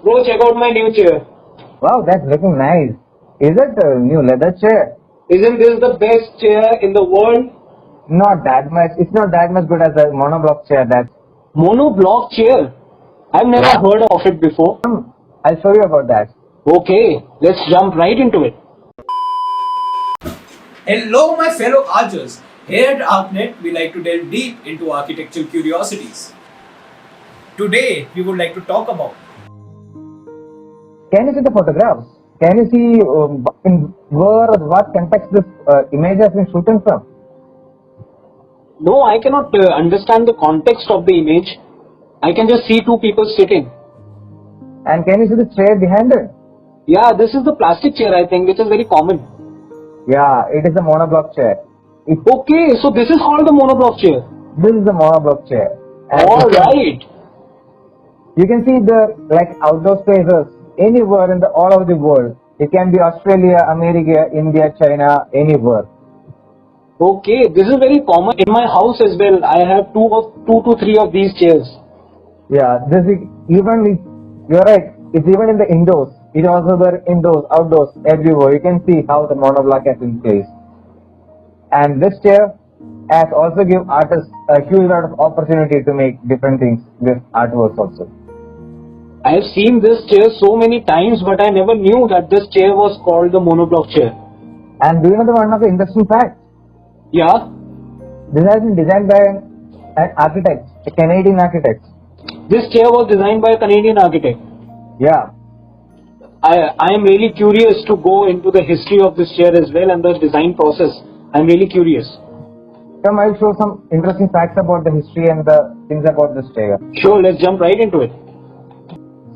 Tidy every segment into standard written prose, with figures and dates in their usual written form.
Bro, check out my new chair. Wow, that's looking nice. Is it a new leather chair? Isn't this the best chair in the world? Not that much. It's not that much good as a monoblock chair. That's. Monoblock chair? I've never heard of it before. I'll show you about that. Okay, let's jump right into it. Hello, my fellow archers. Here at ArcNet, we like to delve deep into architectural curiosities. Today, we would like to talk about. Can you see the photographs? Can you see in where or what context this image has been shooten from? No, I cannot understand the context of the image. I can just see two people sitting. And can you see the chair behind it? Yeah, this is the plastic chair, I think, which is very common. Yeah, it is a monoblock chair. Okay, so this is called the monoblock chair. This is the monoblock chair. Alright. You can see the outdoor spaces anywhere in all over the world. It can be Australia, America, India, China, anywhere. Okay, this is very common in my house as well. I have two to three of these chairs. Yeah, this is you're right. It's even in the indoors. It also there indoors, outdoors, everywhere. You can see how the monoblock has been placed. And this chair has also given artists a huge amount of opportunity to make different things with artworks also. I have seen this chair so many times, but I never knew that this chair was called the monoblock chair. And do you know one of the interesting facts? Yeah? This has been designed by an architect, a Canadian architect. This chair was designed by a Canadian architect. Yeah. I am really curious to go into the history of this chair as well and the design process. I'm really curious. Come, I'll show some interesting facts about the history and the things about this chair. Sure, let's jump right into it.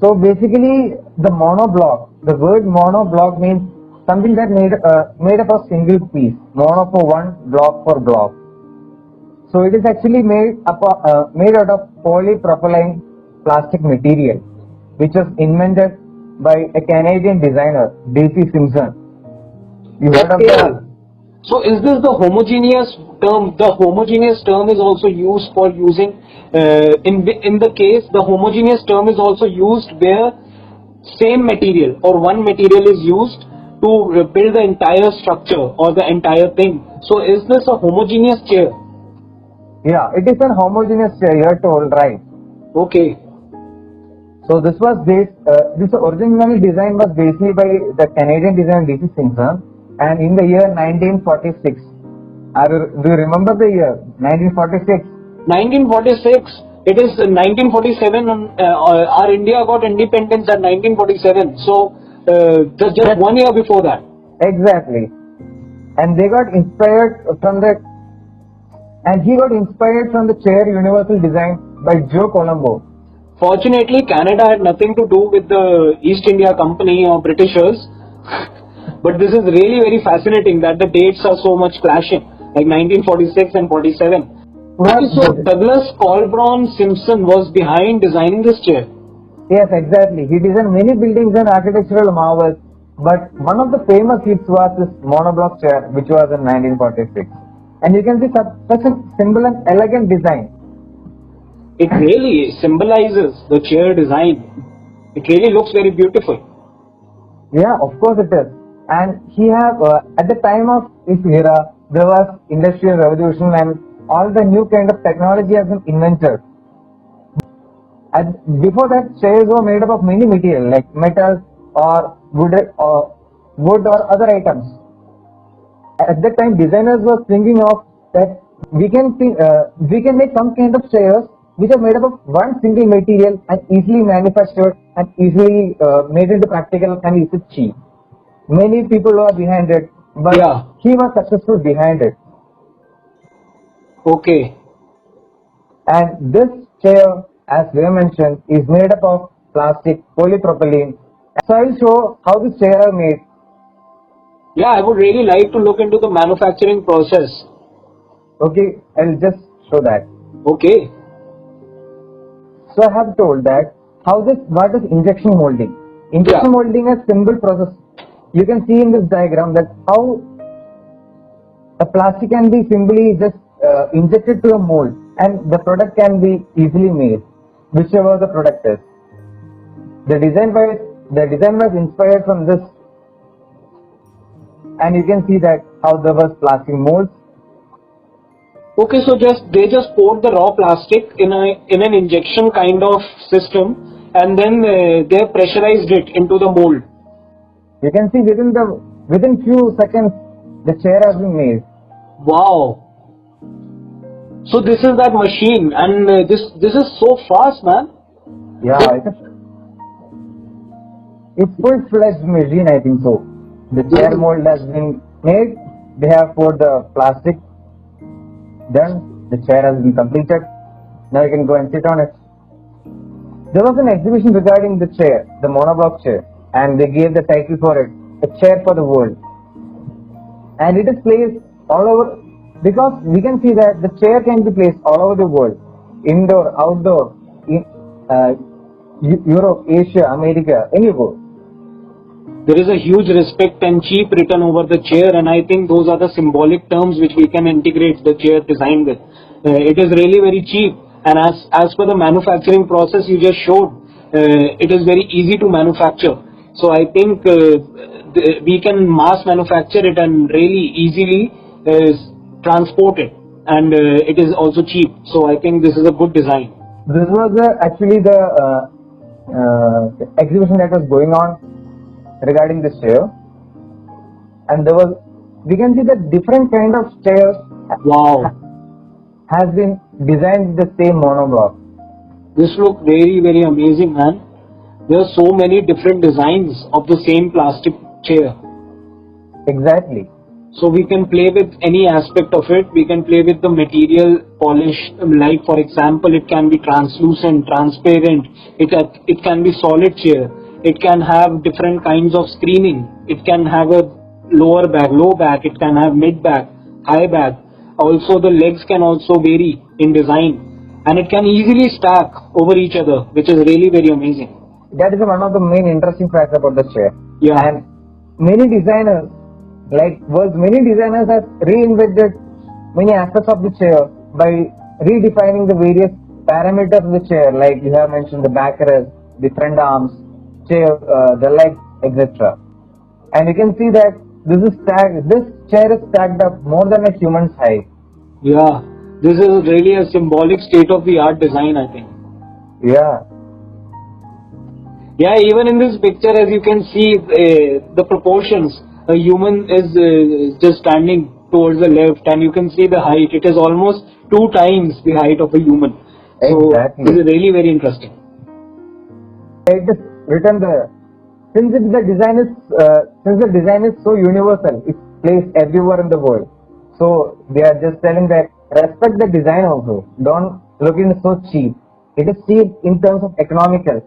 So basically, the monoblock, the word monoblock means something that made up of single piece. Mono for one, block for block. So it is actually made out of polypropylene plastic material, which was invented by a Canadian designer, D.C. Simpson. You heard of that? So is this the homogeneous term? The homogeneous term is also used for using in the case the homogeneous term is also used where same material or one material is used to build the entire structure or the entire thing. So is this a homogeneous chair? Yeah, it is a homogeneous chair. You are told, right? Okay. So this was this originally design was basically by the Canadian designer D.C. Simpson, and in the year 1946. Do you remember the year 1946? 1946. It is 1947. Our India got independence at 1947. So just 1 year before that. Exactly. And they got inspired from he got inspired from the chair universal design by Joe Colombo. Fortunately, Canada had nothing to do with the East India Company or Britishers. But this is really very fascinating that the dates are so much clashing, like 1946 and 47. So Douglas Colbron Simpson was behind designing this chair. Yes, exactly. He designed many buildings and architectural marvels, but one of the famous hits was this monoblock chair, which was in 1946. And you can see such a simple and elegant design. It really symbolizes the chair design. It really looks very beautiful. Yeah, of course it is. And he have at the time of his era, there was industrial revolution and all the new kind of technology has been invented. And before that, chairs were made up of many materials like metal or wood or other items. At that time, designers were thinking of that we can make some kind of chairs which are made up of one single material and easily manufactured and easily made into practical and easy cheap. Many people were behind it, but he was successful behind it. Okay. And this chair, as we mentioned, is made up of plastic, polypropylene. So I will show how this chair are made. Yeah, I would really like to look into the manufacturing process. Okay, I'll just show that. Okay. So I have told that what is injection molding. Injection molding is a simple process. You can see in this diagram that how the plastic can be simply just injected to a mold and the product can be easily made, whichever the product is. The design was inspired from this, and you can see that how there was plastic molds. Okay, so they just poured the raw plastic in an injection kind of system, and then they pressurized it into the mold. You can see within few seconds the chair has been made. Wow. So this is that machine, and this is so fast, man. Yeah, it's full-fledged machine, I think so. The chair mold has been made. They have poured the plastic. Done. The chair has been completed. Now you can go and sit on it. There was an exhibition regarding the chair, the monoblock chair, and they gave the title for it, "A Chair for the World." And it is placed all over, because we can see that the chair can be placed all over the world, indoor, outdoor, in Europe, Asia, America, anywhere. There is a huge respect and cheap written over the chair, and I think those are the symbolic terms which we can integrate the chair design with. It is really very cheap, and as per the manufacturing process you just showed, it is very easy to manufacture. So I think we can mass manufacture it and really easily transport it, and it is also cheap. So I think this is a good design. This was actually the exhibition that was going on regarding this chair, and we can see that different kind of chairs. Wow. Has been designed with the same monoblock. This look very, very amazing, man. There are so many different designs of the same plastic chair. Exactly. So we can play with any aspect of it. We can play with the material polish, like for example, it can be translucent, transparent. It can be solid chair. It can have different kinds of screening. It can have a lower back, low back. It can have mid back, high back. Also, the legs can also vary in design, and it can easily stack over each other, which is really very amazing. That is one of the main interesting facts about the chair. Yeah. And many designers have reinvented many aspects of the chair by redefining the various parameters of the chair, like you have mentioned the backrest, the front arms, chair, the legs, etc. And you can see that this chair is stacked up more than a human's height. Yeah, this is really a symbolic state-of-the-art design, I think. Yeah. Yeah, even in this picture, as you can see, the proportions. A human is just standing towards the left, and you can see the height. It is almost 2 times the height of a human. So Exactly. this is really very interesting. It is written there. Since the design is so universal, it's placed everywhere in the world. So they are just telling that respect the design also. Don't look at it so cheap. It is cheap in terms of economical.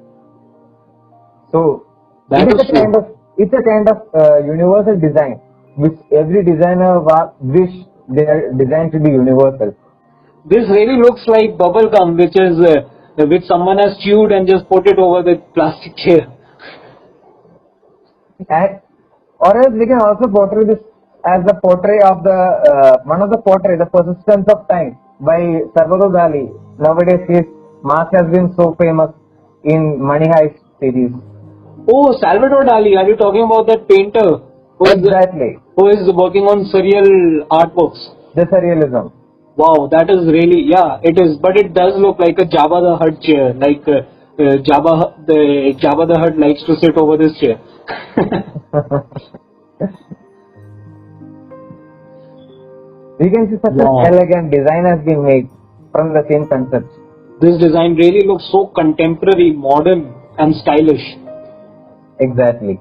So it's a kind of universal design, which every designer wish their design to be universal. This really looks like bubble gum, which someone has chewed and just put it over the plastic chair. Or else we can also portray this as the portrait of the persistence of time by Salvador Dali. Nowadays his mask has been so famous in Money Heist series. Oh, Salvador Dali, are you talking about that painter? Exactly. Who is working on surreal artworks? The surrealism. Wow, that is really, yeah, it is, but it does look like a Jabba the Hutt chair, like Jabba the Hutt likes to sit over this chair. We can see such an elegant design has been made from the same concept. This design really looks so contemporary, modern and stylish. Exactly.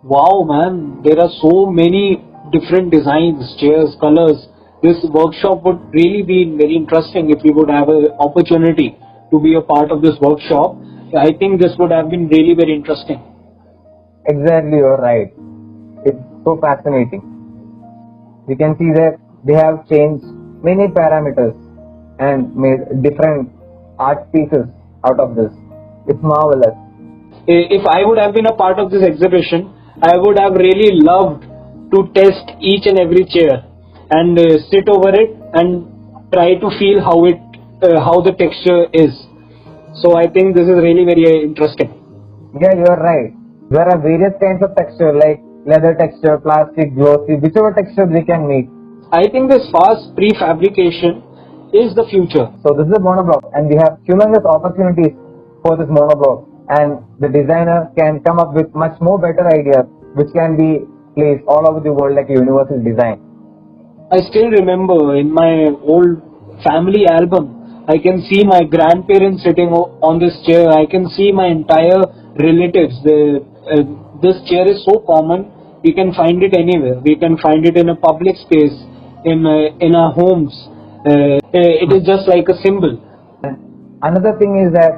Wow, man, there are so many different designs, chairs, colors. This workshop would really be very interesting if we would have an opportunity to be a part of this workshop. I think this would have been really very interesting. Exactly, you're right. It's so fascinating. We can see that they have changed many parameters and made different art pieces out of this. It's marvelous. If I would have been a part of this exhibition, I would have really loved to test each and every chair and sit over it and try to feel how the texture is. So I think this is really very interesting. Yeah, you are right. There are various kinds of texture like leather texture, plastic, glossy, whichever texture we can make. I think this fast prefabrication is the future. So this is a monoblock and we have humongous opportunities for this monoblock, and the designer can come up with much more better ideas which can be placed all over the world like a universal design. I still remember in my old family album, I can see my grandparents sitting on this chair. I can see my entire relatives. This chair is so common. We can find it anywhere. We can find it in a public space, in our homes. It is just like a symbol. Another thing is that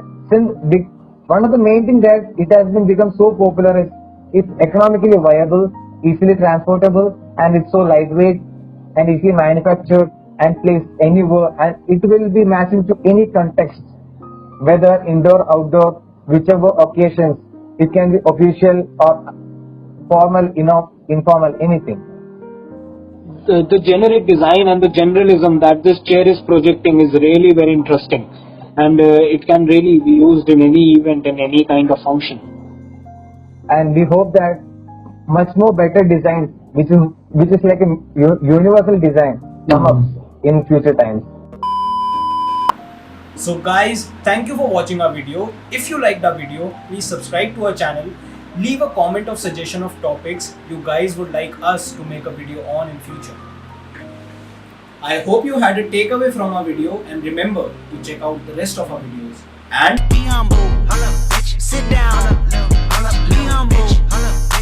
one of the main things that it has been become so popular is it's economically viable, easily transportable, and it's so lightweight and easily manufactured and placed anywhere, and it will be matching to any context, whether indoor, outdoor, whichever occasions. It can be official or formal, informal, anything. The generic design and the generalism that this chair is projecting is really very interesting, and it can really be used in any event, in any kind of function. And we hope that much more better designs, which is like a universal design, come up in future times. So guys, thank you for watching our video. If you liked our video, please subscribe to our channel. Leave a comment of suggestion of topics you guys would like us to make a video on in future. I hope you had a takeaway from our video, and remember to check out the rest of our videos. And Be humble. Hold up, bitch. Sit down.